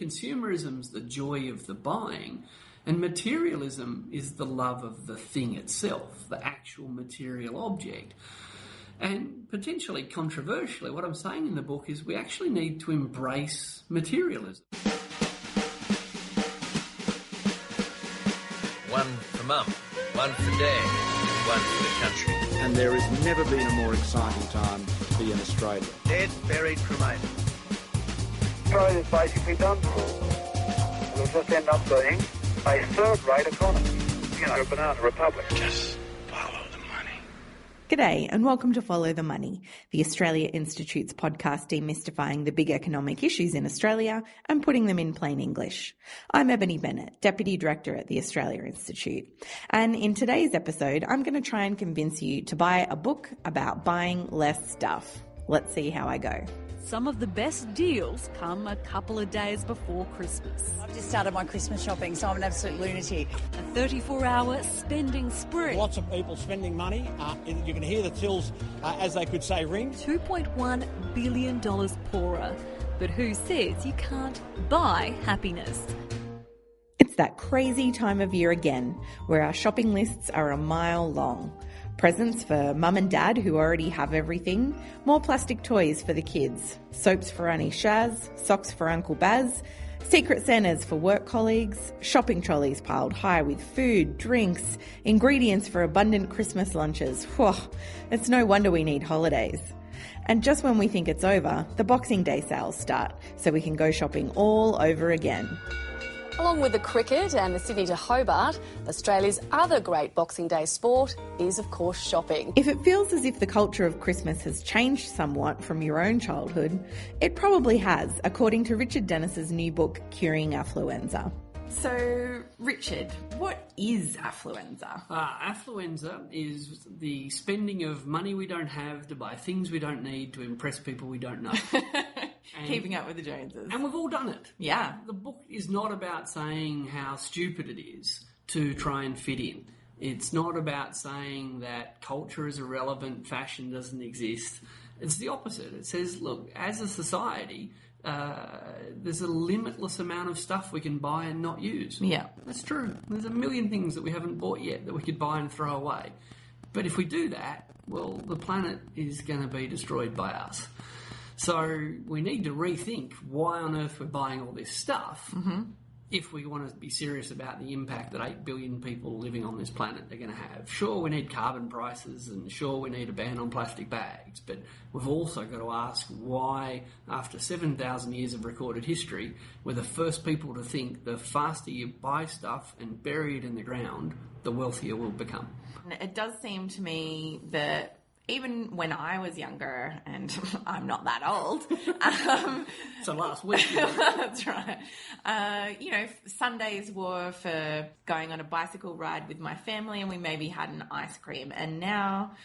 Consumerism's the joy of the buying, and materialism is the love of the thing itself, the actual material object. And potentially controversially, what I'm saying in the book is we actually need to embrace materialism. One for Mum, one for Dad, one for the country. And there has never been a more exciting time to be in Australia. Dead, buried, cremated. Australia's basically done. We'll just end up being a third-rate economy. You know, a banana republic. Just follow the money. G'day and welcome to Follow the Money, the Australia Institute's podcast demystifying the big economic issues in Australia and putting them in plain English. I'm Ebony Bennett, Deputy Director at the Australia Institute. And in today's episode, I'm going to try and convince you to buy a book about buying less stuff. Let's see how I go. Some of the best deals come a couple of days before Christmas. I've just started my Christmas shopping, so I'm an absolute lunatic. A 34-hour spending spree. Lots of people spending money. You can hear the tills, as they could say, ring. $2.1 billion poorer. But who says you can't buy happiness? It's that crazy time of year again, where our shopping lists are a mile long. Presents for mum and dad who already have everything, more plastic toys for the kids, soaps for Auntie Shaz, socks for Uncle Baz, secret Santas for work colleagues, shopping trolleys piled high with food, drinks, ingredients for abundant Christmas lunches. Whew, it's no wonder we need holidays. And just when we think it's over, the Boxing Day sales start, so we can go shopping all over again. Along with the cricket and the Sydney to Hobart, Australia's other great Boxing Day sport is, of course, shopping. If it feels as if the culture of Christmas has changed somewhat from your own childhood, it probably has, according to Richard Dennis's new book, Curing Affluenza. So, Richard, what is affluenza? Affluenza is the spending of money we don't have to buy things we don't need to impress people we don't know. Keeping up with the Joneses. And we've all done it. Yeah. The book is not about saying how stupid it is to try and fit in. It's not about saying that culture is irrelevant, fashion doesn't exist. It's the opposite. It says, look, as a society, there's a limitless amount of stuff we can buy and not use. Yeah. That's true. There's a million things that we haven't bought yet that we could buy and throw away. But if we do that, well, the planet is going to be destroyed by us. So we need to rethink why on earth we're buying all this stuff if we want to be serious about the impact that 8 billion people living on this planet are going to have. Sure, we need carbon prices and sure, we need a ban on plastic bags, but we've also got to ask why, after 7,000 years of recorded history, we're the first people to think the faster you buy stuff and bury it in the ground, the wealthier we'll become. It does seem to me that even when I was younger, and I'm not that old. So last week. That's right. Sundays were for going on a bicycle ride with my family and we maybe had an ice cream. And now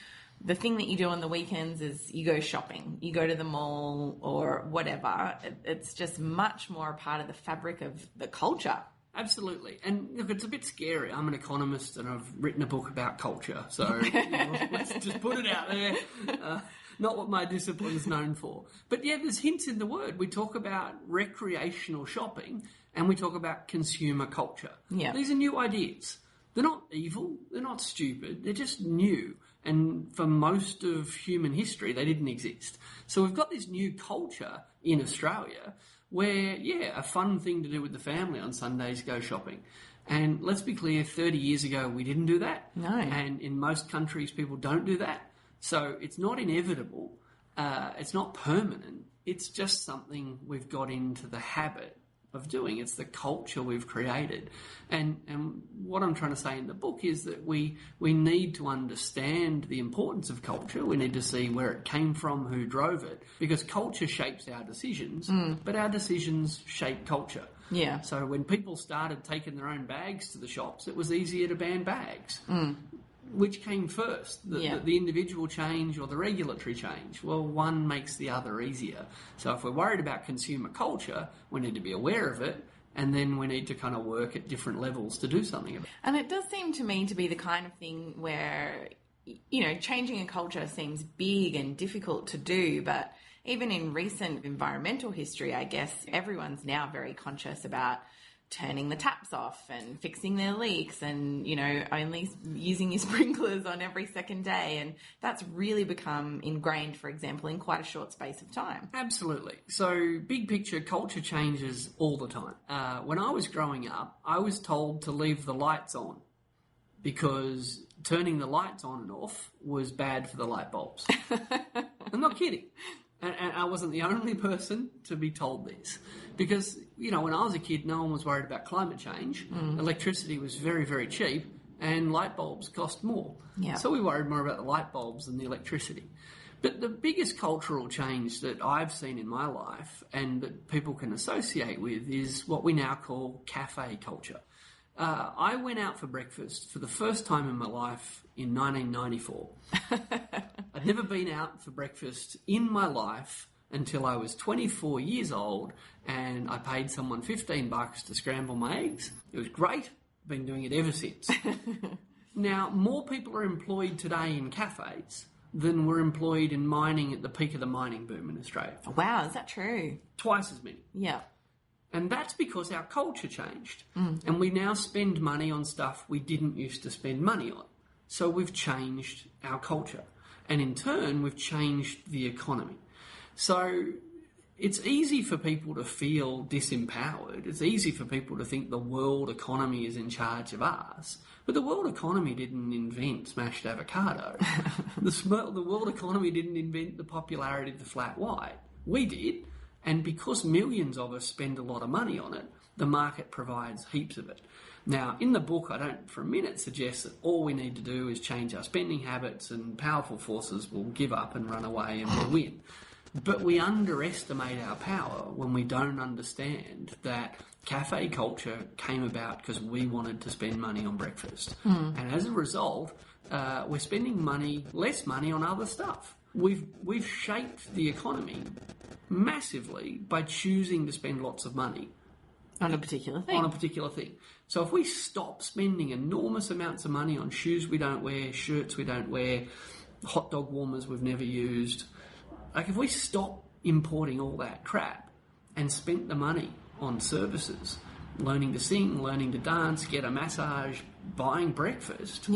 the thing that you do on the weekends is you go shopping. You go to the mall or whatever. It's just much more a part of the fabric of the culture. Absolutely. And look, it's a bit scary. I'm an economist and I've written a book about culture. So let's just put it out there. Not what my discipline is known for. But yeah, there's hints in the word. We talk about recreational shopping and we talk about consumer culture. Yeah. These are new ideas. They're not evil. They're not stupid. They're just new. And for most of human history, they didn't exist. So we've got this new culture in Australia where, yeah, a fun thing to do with the family on Sundays, go shopping. And let's be clear, 30 years ago, we didn't do that. No. And in most countries, people don't do that. So it's not inevitable. It's not permanent. It's just something we've got into the habit of doing. It's the culture we've created. And what I'm trying to say in the book is that we need to understand the importance of culture. We need to see where it came from, who drove it, because culture shapes our decisions, but our decisions shape culture. Yeah. So when people started taking their own bags to the shops, it was easier to ban bags. Which came first, the individual change or the regulatory change? Well, one makes the other easier. So if we're worried about consumer culture, we need to be aware of it, and then we need to kind of work at different levels to do something about it. And it does seem to me to be the kind of thing where, changing a culture seems big and difficult to do, but even in recent environmental history, I guess everyone's now very conscious about turning the taps off and fixing their leaks and, only using your sprinklers on every second day. And that's really become ingrained, for example, in quite a short space of time. Absolutely. So big picture, culture changes all the time. When I was growing up, I was told to leave the lights on because turning the lights on and off was bad for the light bulbs. I'm not kidding. And I wasn't the only person to be told this. Because, when I was a kid, no one was worried about climate change. Electricity was very, very cheap and light bulbs cost more. Yeah. So we worried more about the light bulbs than the electricity. But the biggest cultural change that I've seen in my life and that people can associate with is what we now call cafe culture. I went out for breakfast for the first time in my life in 1994. I'd never been out for breakfast in my life until I was 24 years old and I paid someone $15 to scramble my eggs. It was great. Been doing it ever since. Now, more people are employed today in cafes than were employed in mining at the peak of the mining boom in Australia. Wow, is that true? Twice as many. Yeah. And that's because our culture changed. And we now spend money on stuff we didn't used to spend money on. So we've changed our culture. And in turn, we've changed the economy. So it's easy for people to feel disempowered. It's easy for people to think the world economy is in charge of us. But the world economy didn't invent smashed avocado. The world economy didn't invent the popularity of the flat white. We did. And because millions of us spend a lot of money on it, the market provides heaps of it. Now, in the book, I don't for a minute suggest that all we need to do is change our spending habits and powerful forces will give up and run away and we'll win. But we underestimate our power when we don't understand that cafe culture came about because we wanted to spend money on breakfast. And as a result, we're spending less money on other stuff. We've shaped the economy massively by choosing to spend lots of money on a particular thing. So if we stop spending enormous amounts of money on shoes we don't wear, shirts we don't wear, hot dog warmers we've never used, like if we stop importing all that crap and spent the money on services, learning to sing, learning to dance, get a massage, buying breakfast,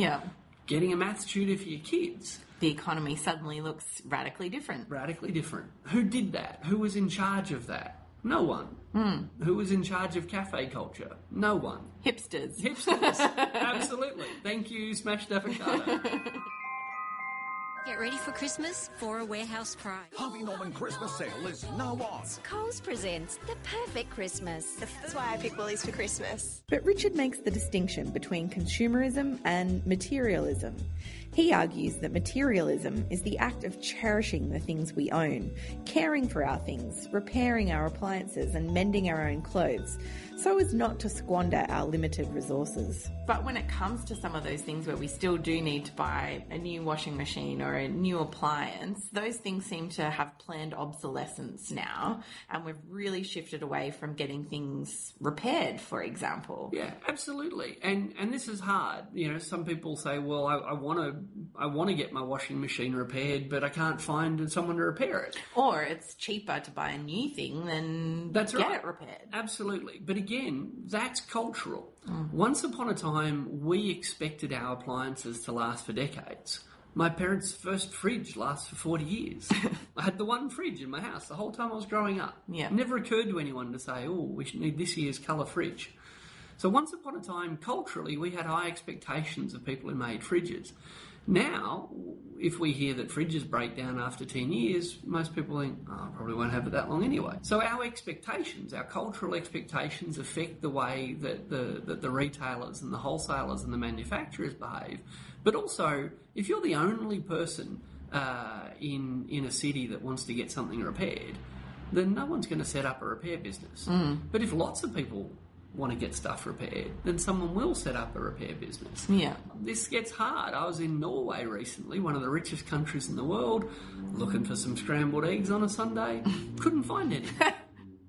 getting a maths tutor for your kids, the economy suddenly looks radically different. Radically different. Who did that? Who was in charge of that? No one. Who was in charge of cafe culture? No one. Hipsters. Absolutely. Thank you, smashed avocado. Get ready for Christmas for a warehouse price. Harvey Norman Christmas sale is now on. Coles presents the perfect Christmas. That's why I pick Woolies for Christmas. But Richard makes the distinction between consumerism and materialism. He argues that materialism is the act of cherishing the things we own, caring for our things, repairing our appliances and mending our own clothes, so as not to squander our limited resources. But when it comes to some of those things where we still do need to buy a new washing machine or a new appliance, those things seem to have planned obsolescence now, and we've really shifted away from getting things repaired, for example. Yeah, absolutely. And this is hard. Some people say, well, I want to get my washing machine repaired, but I can't find someone to repair it. Or it's cheaper to buy a new thing than get it repaired. Absolutely. But again, that's cultural. Once upon a time, we expected our appliances to last for decades. My parents' first fridge lasts for 40 years. I had the one fridge in my house the whole time I was growing up. Yeah. It never occurred to anyone to say, we should need this year's colour fridge. So once upon a time, culturally, we had high expectations of people who made fridges. Now, if we hear that fridges break down after 10 years, most people think, I probably won't have it that long anyway. So our expectations, our cultural expectations affect the way that the retailers and the wholesalers and the manufacturers behave. But also, if you're the only person in a city that wants to get something repaired, then no one's going to set up a repair business. But if lots of people want to get stuff repaired, then someone will set up a repair business. Yeah. This gets hard. I was in Norway recently, one of the richest countries in the world, looking for some scrambled eggs on a Sunday. Couldn't find any.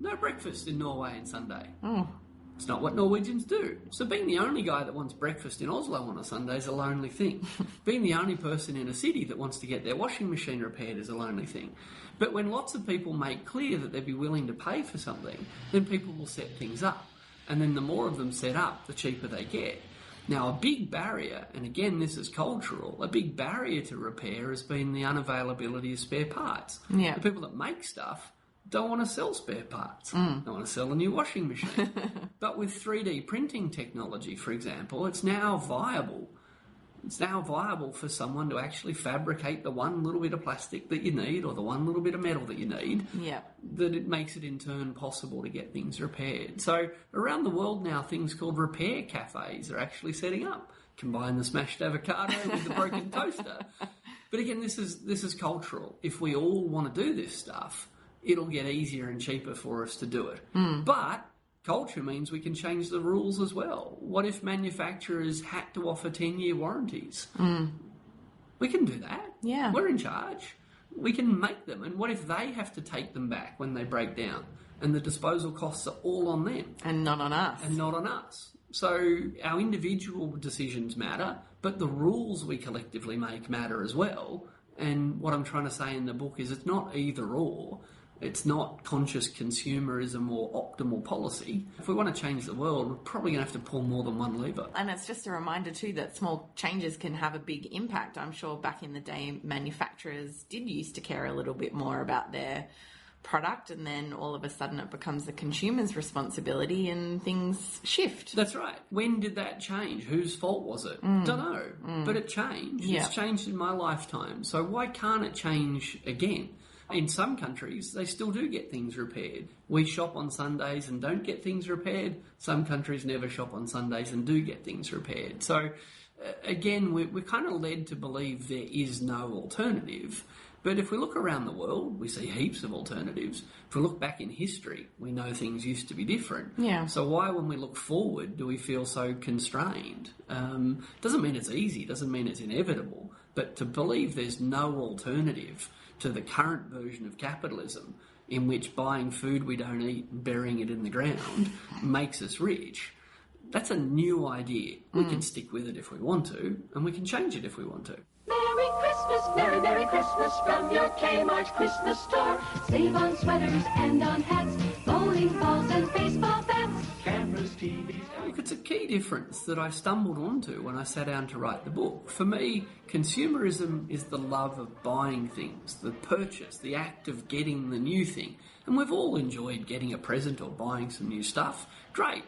No breakfast in Norway on Sunday. Never occurred to anyone to say, we should need this year's colour fridge. So once upon a time, culturally, we had high expectations of people who made fridges. Now, if we hear that fridges break down after 10 years, most people think, probably won't have it that long anyway. So our expectations, our cultural expectations affect the way that the retailers and the wholesalers and the manufacturers behave. But also, if you're the only person in a city that wants to get something repaired, then no one's going to set up a repair business. It's not what Norwegians do. So being the only guy that wants breakfast in Oslo on a Sunday is a lonely thing. Being the only person in a city that wants to get their washing machine repaired is a lonely thing. But when lots of people make clear that they'd be willing to pay for something, then people will set things up. And then the more of them set up, the cheaper they get. Now, a big barrier, and again, this is cultural, a big barrier to repair has been the unavailability of spare parts. Yeah. The people that make stuff don't want to sell spare parts. Don't want to sell a new washing machine. But with 3D printing technology, for example, it's now viable. It's now viable for someone to actually fabricate the one little bit of plastic that you need or the one little bit of metal that you need, that it makes it in turn possible to get things repaired. So around the world now, things called repair cafes are actually setting up. Combine the smashed avocado with the broken toaster. But again, this is cultural. If we all want to do this stuff, it'll get easier and cheaper for us to do it. But culture means we can change the rules as well. What if manufacturers had to offer 10-year warranties? We can do that. Yeah. We're in charge. We can make them. And what if they have to take them back when they break down? And the disposal costs are all on them. And not on us. And not on us. So our individual decisions matter, but the rules we collectively make matter as well. And what I'm trying to say in the book is it's not either or. It's not conscious consumerism or optimal policy. If we want to change the world, we're probably going to have to pull more than one lever. And it's just a reminder too that small changes can have a big impact. I'm sure back in the day, manufacturers did used to care a little bit more about their product, and then all of a sudden it becomes the consumer's responsibility and things shift. That's right. When did that change? Whose fault was it? Don't know. But it changed. Yeah. It's changed in my lifetime. So why can't it change again? In some countries, they still do get things repaired. We shop on Sundays and don't get things repaired. Some countries never shop on Sundays and do get things repaired. So, again, we're kind of led to believe there is no alternative. But if we look around the world, we see heaps of alternatives. If we look back in history, we know things used to be different. Yeah. So why, when we look forward, do we feel so constrained? Doesn't mean it's easy, doesn't mean it's inevitable. But to believe there's no alternative to the current version of capitalism, in which buying food we don't eat and burying it in the ground makes us rich, that's a new idea. We can stick with it if we want to, and we can change it if we want to. Merry Christmas, Merry, Merry Christmas from your Kmart Christmas store. Save on sweaters and on hats, bowling balls and baseball bats, cameras, TVs. Look, it's a key difference that I stumbled onto when I sat down to write the book. For me, consumerism is the love of buying things, the purchase, the act of getting the new thing. And we've all enjoyed getting a present or buying some new stuff. Great.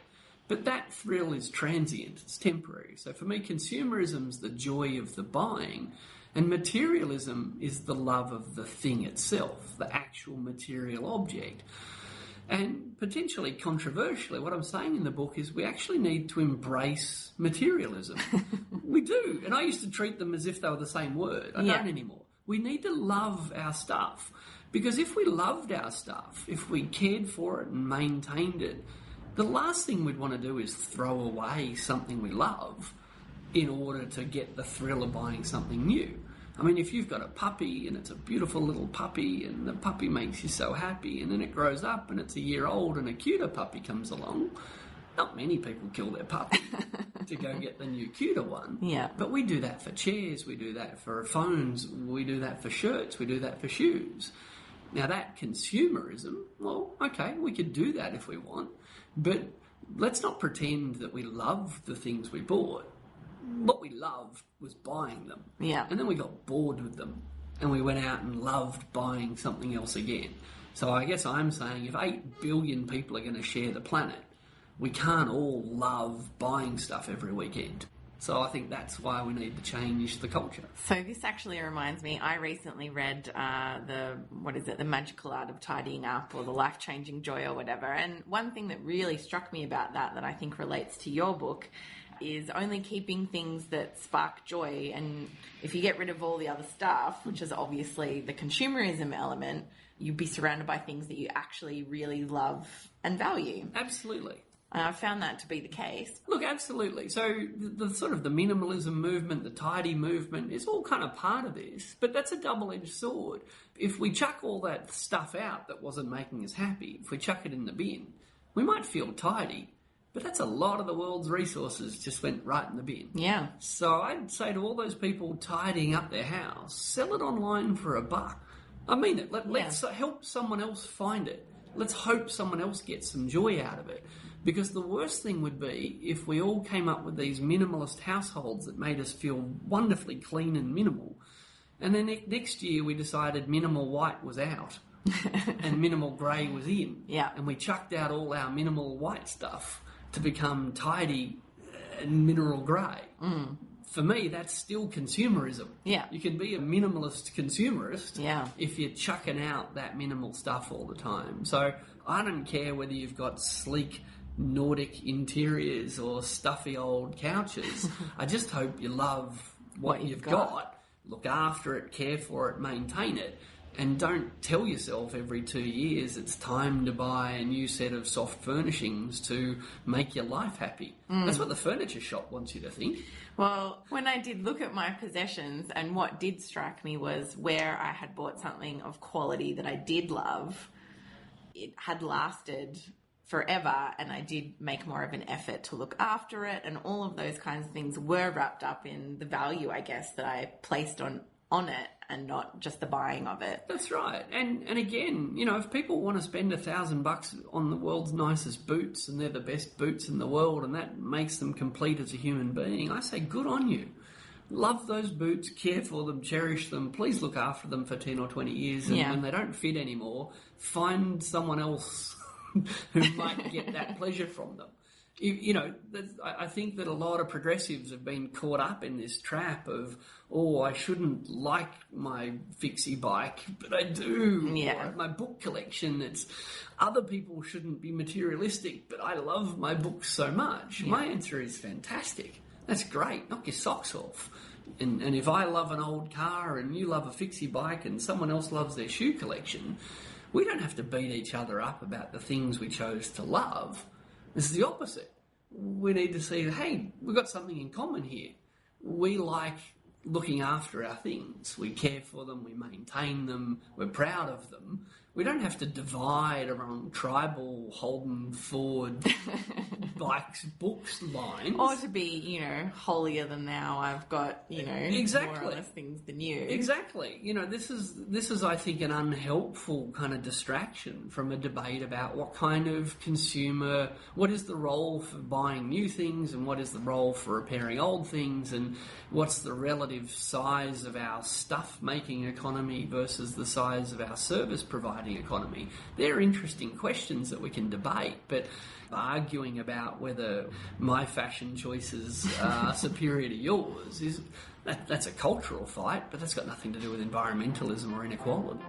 But that thrill is transient, it's temporary. So for me, consumerism's the joy of the buying, and materialism is the love of the thing itself, the actual material object. And potentially controversially, what I'm saying in the book is we actually need to embrace materialism. We do. And I used to treat them as if they were the same word. I don't anymore. We need to love our stuff. Because if we loved our stuff, if we cared for it and maintained it, the last thing we'd want to do is throw away something we love in order to get the thrill of buying something new. I mean, if you've got a puppy and it's a beautiful little puppy and the puppy makes you so happy, and then it grows up and it's a year old and a cuter puppy comes along, not many people kill their puppy to go get the new cuter one. Yeah. But we do that for chairs, we do that for phones, we do that for shirts, we do that for shoes. Now that consumerism, well, okay, we could do that if we want, but let's not pretend that we love the things we bought. What we loved was buying them. Yeah. And then we got bored with them and we went out and loved buying something else again. So I guess I'm saying if 8 billion people are going to share the planet, we can't all love buying stuff every weekend. So I think that's why we need to change the culture. So this actually reminds me, I recently read the Magical Art of Tidying Up, or the Life-Changing Joy, or whatever. And one thing that really struck me about that I think relates to your book is only keeping things that spark joy. And if you get rid of all the other stuff, which is obviously the consumerism element, you'd be surrounded by things that you actually really love and value. Absolutely. I found that to be the case. Look, absolutely. So the sort of the minimalism movement, the tidy movement is all kind of part of this, but that's a double-edged sword. If we chuck all that stuff out that wasn't making us happy, if we chuck it in the bin, we might feel tidy, But that's a lot of the world's resources just went right in the bin. Yeah. So I'd say to all those people tidying up their house, sell it online for $1. I mean it. Let's help someone else find it. Let's hope someone else gets some joy out of it. Because the worst thing would be if we all came up with these minimalist households that made us feel wonderfully clean and minimal, and then next year we decided minimal white was out and minimal grey was in. Yeah. And we chucked out all our minimal white stuff to become tidy and mineral grey. For me, that's still consumerism. Yeah. You can be a minimalist consumerist Yeah. if you're chucking out that minimal stuff all the time. So I don't care whether you've got sleek Nordic interiors or stuffy old couches. I just hope you love what you've got, look after it, care for it, maintain it. And don't tell yourself every 2 years it's time to buy a new set of soft furnishings to make your life happy. That's what the furniture shop wants you to think. Well, when I did look at my possessions, and what did strike me was where I had bought something of quality that I did love, it had lasted forever, and I did make more of an effort to look after it, and all of those kinds of things were wrapped up in the value, I guess, that I placed on it, and not just the buying of it. That's right. And again, you know, if people want to spend $1,000 on the world's nicest boots and they're the best boots in the world and that makes them complete as a human being, I say good on you. Love those boots, care for them, cherish them. Please look after them for 10 or 20 years. And when they don't fit anymore, find someone else who might get that pleasure from them. You know, I think that a lot of progressives have been caught up in this trap of, I shouldn't like my fixie bike, but I do. Yeah. Or my book collection, it's other people shouldn't be materialistic, but I love my books so much. Yeah. My answer is fantastic. That's great. Knock your socks off. And if I love an old car and you love a fixie bike and someone else loves their shoe collection, we don't have to beat each other up about the things we chose to love. This is the opposite. We need to see, hey, we've got something in common here. We like looking after our things. We care for them, we maintain them, we're proud of them. We don't have to divide around tribal Holden Ford bikes, books lines. Or to be, you know, holier than thou. I've got, you know, exactly. more or less things than you. Exactly. You know, this is I think an unhelpful kind of distraction from a debate about what kind of consumer, what is the role for buying new things and what is the role for repairing old things and what's the relative size of our stuff-making economy versus the size of our service-providing economy. They're interesting questions that we can debate, but arguing about whether my fashion choices are superior to yours that's a cultural fight, but that's got nothing to do with environmentalism or inequality.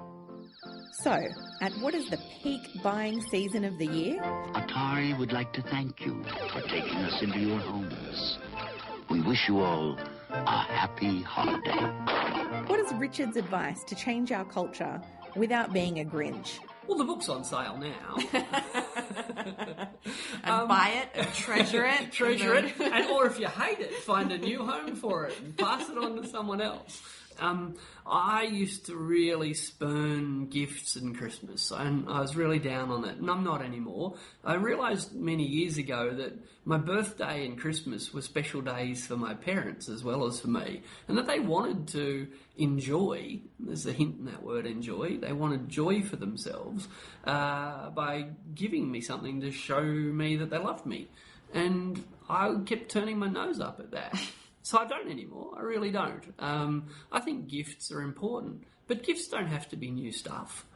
So, at what is the peak buying season of the year? Atari would like to thank you for taking us into your homes. We wish you all a happy holiday. What is Richard's advice to change our culture without being a Grinch? Well, the book's on sale now. And buy it and treasure it. Or if you hate it, find a new home for it and pass it on to someone else. I used to really spurn gifts and Christmas, and I was really down on it, and I'm not anymore. I realised many years ago that my birthday and Christmas were special days for my parents as well as for me, and that they wanted to enjoy, there's a hint in that word enjoy, they wanted joy for themselves by giving me something to show me that they loved me. And I kept turning my nose up at that. So I don't anymore. I really don't. I think gifts are important, but gifts don't have to be new stuff.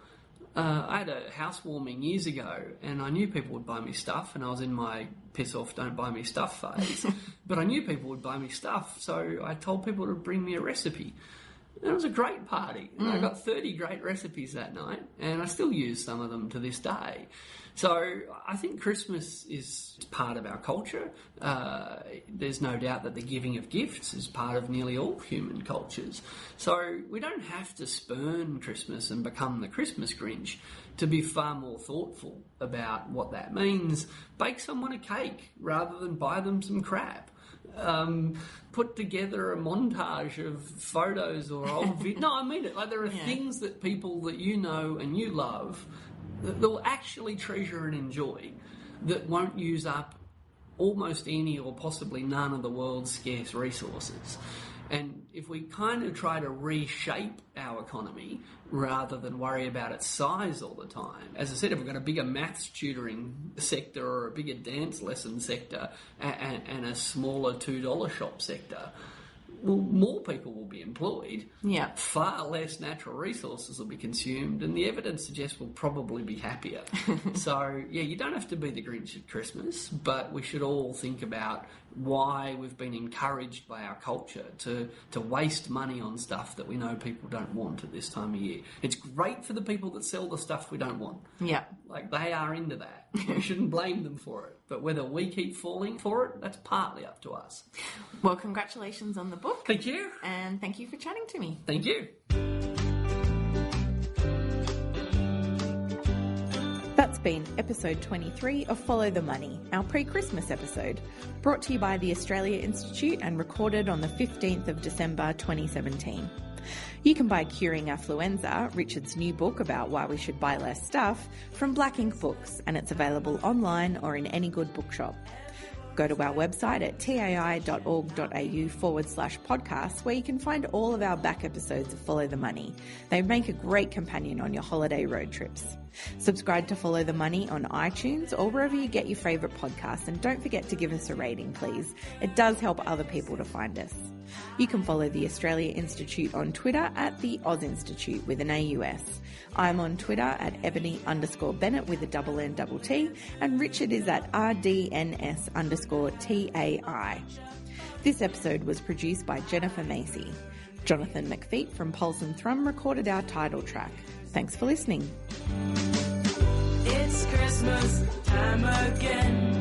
I had a housewarming years ago, and I knew people would buy me stuff, and I was in my piss off, don't buy me stuff phase. But I knew people would buy me stuff, so I told people to bring me a recipe. And it was a great party. I got 30 great recipes that night, and I still use some of them to this day. So I think Christmas is part of our culture. There's no doubt that the giving of gifts is part of nearly all human cultures. So we don't have to spurn Christmas and become the Christmas Grinch to be far more thoughtful about what that means. Bake someone a cake rather than buy them some crap. Put together a montage of photos or old videos. No, I mean it. Like there are things that people that you know and you love that they'll actually treasure and enjoy that won't use up almost any or possibly none of the world's scarce resources. And if we kind of try to reshape our economy rather than worry about its size all the time, as I said, if we've got a bigger maths tutoring sector or a bigger dance lesson sector and a smaller $2 shop sector, well, more people will be employed. Yeah. Far less natural resources will be consumed, and the evidence suggests we'll probably be happier. So, yeah, you don't have to be the Grinch at Christmas, but we should all think about why we've been encouraged by our culture to waste money on stuff that we know people don't want at this time of year. It's great for the people that sell the stuff we don't want. Yeah. Like, they are into that. We shouldn't blame them for it. But whether we keep falling for it, that's partly up to us. Well, congratulations on the book. Thank you. And thank you for chatting to me. Thank you. That's been episode 23 of Follow the Money, our pre-Christmas episode, brought to you by the Australia Institute and recorded on the 15th of December 2017. You can buy Curing Affluenza, Richard's new book about why we should buy less stuff, from Black Ink Books, and it's available online or in any good bookshop. Go to our website at tai.org.au/podcasts, where you can find all of our back episodes of Follow the Money. They make a great companion on your holiday road trips. Subscribe to Follow the Money on iTunes or wherever you get your favourite podcasts, and don't forget to give us a rating, please. It does help other people to find us. You can follow the Australia Institute on Twitter at the Oz Institute with an AUS. I'm on Twitter at Ebony_Bennett with a _NTT, and Richard is at RDNS_TAI. This episode was produced by Jennifer Macy. Jonathan McFeet from Pulse and Thrum recorded our title track. Thanks for listening. It's Christmas time again.